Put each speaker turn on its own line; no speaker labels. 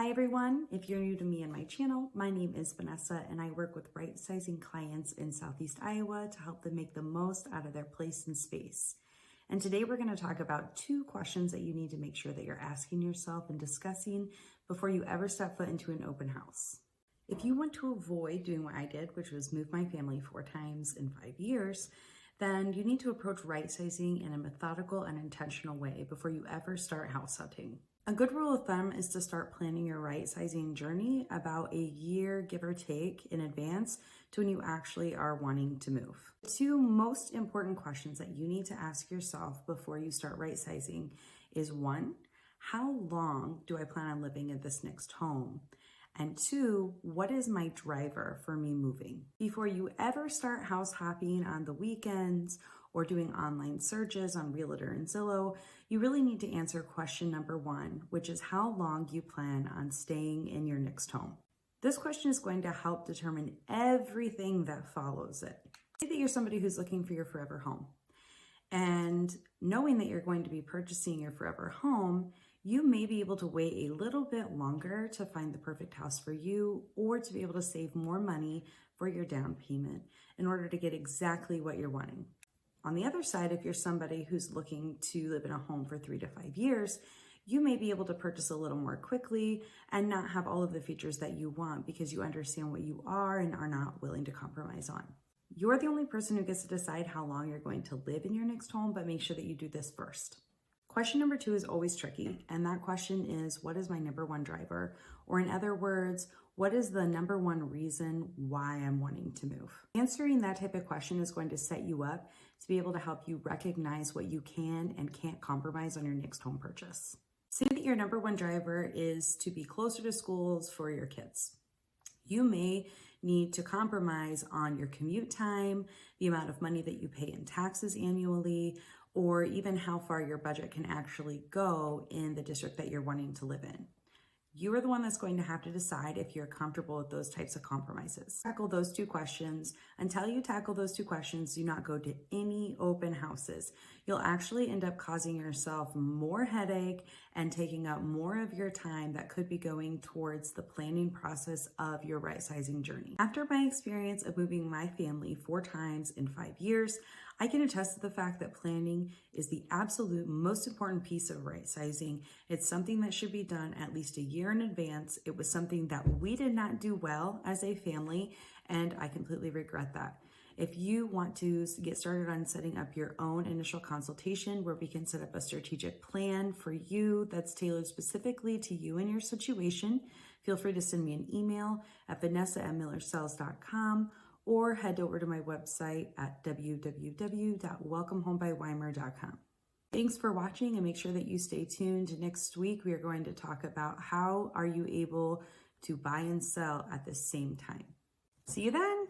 Hi everyone, if you're new to me and my channel, my name is Vanessa and I work with right-sizing clients in Southeast Iowa to help them make the most out of their place and space. And today we're going to talk about 2 questions that you need to make sure that you're asking yourself and discussing before you ever step foot into an open house. If you want to avoid doing what I did, which was move my family 4 times in 5 years, then you need to approach right-sizing in a methodical and intentional way before you ever start house hunting. A good rule of thumb is to start planning your right-sizing journey about a year, give or take, in advance to when you actually are wanting to move. The 2 most important questions that you need to ask yourself before you start right-sizing is 1, how long do I plan on living in this next home? And 2, what is my driver for me moving? Before you ever start house hopping on the weekends or doing online searches on Realtor and Zillow, you really need to answer question number 1, which is how long you plan on staying in your next home. This question is going to help determine everything that follows it. Say that you're somebody who's looking for your forever home. And knowing that you're going to be purchasing your forever home, you may be able to wait a little bit longer to find the perfect house for you or to be able to save more money for your down payment in order to get exactly what you're wanting. On the other side, if you're somebody who's looking to live in a home for 3 to 5 years, you may be able to purchase a little more quickly and not have all of the features that you want because you understand what you are and are not willing to compromise on. You're the only person who gets to decide how long you're going to live in your next home, but make sure that you do this first. Question number 2 is always tricky, and that question is, what is my number 1 driver? Or in other words, what is the number 1 reason why I'm wanting to move? Answering that type of question is going to set you up to be able to help you recognize what you can and can't compromise on your next home purchase. Say that your number 1 driver is to be closer to schools for your kids. You may need to compromise on your commute time, the amount of money that you pay in taxes annually, or even how far your budget can actually go in the district that you're wanting to live in. You are the one that's going to have to decide if you're comfortable with those types of compromises. Tackle those 2 questions. Until you tackle those 2 questions, do not go to any open houses. You'll actually end up causing yourself more headache and taking up more of your time that could be going towards the planning process of your right-sizing journey. After my experience of moving my family 4 times in 5 years, I can attest to the fact that planning is the absolute most important piece of right-sizing. It's something that should be done at least a year in advance. It was something that we did not do well as a family, and I completely regret that. If you want to get started on setting up your own initial consultation where we can set up a strategic plan for you that's tailored specifically to you and your situation, feel free to send me an email at vanessa@millersells.com or head over to my website at www.welcomehomebyweimer.com. Thanks for watching, and make sure that you stay tuned. Next week, we are going to talk about how are you able to buy and sell at the same time. See you then.